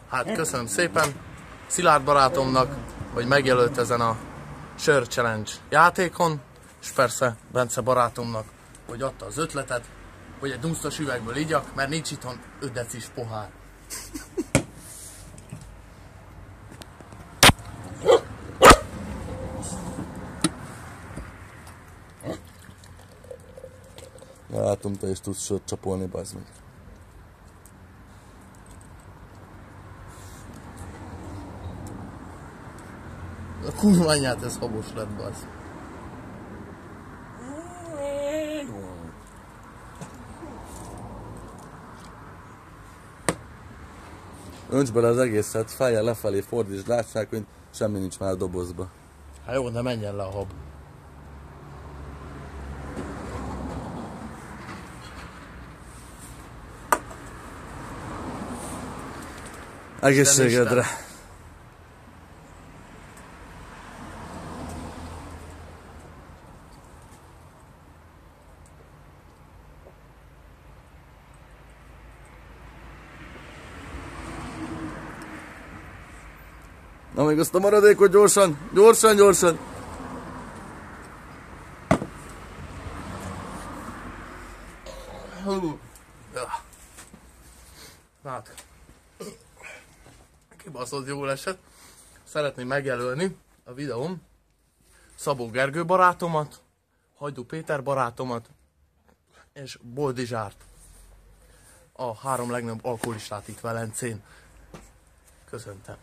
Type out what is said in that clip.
Hát köszönöm szépen Szilárd barátomnak, hogy megjelölt ezen a Sör Challenge játékon, és persze Bence barátomnak, hogy adta az ötletet, hogy egy dunsztos üvegből igyak, mert nincs itthon 5 decis pohár. Látom, te is tudsz sört csapolni, bazd meg. A kurva anyját, ez habos lett, bazd. Önts bele az egészet, fejjel lefelé fordítsd, lássák, hogy semmi nincs már a dobozba. Hát jó, de menjen le a hab. Egészségedre! Na még azt a maradékot gyorsan, gyorsan, gyorsan! Hát, kibaszott jól esett. Szeretném megjelölni a videóm Szabó Gergő barátomat, Hajdú Péter barátomat és Boldizsárt, a 3 legnagyobb alkoholistát itt Velencén. Köszöntem.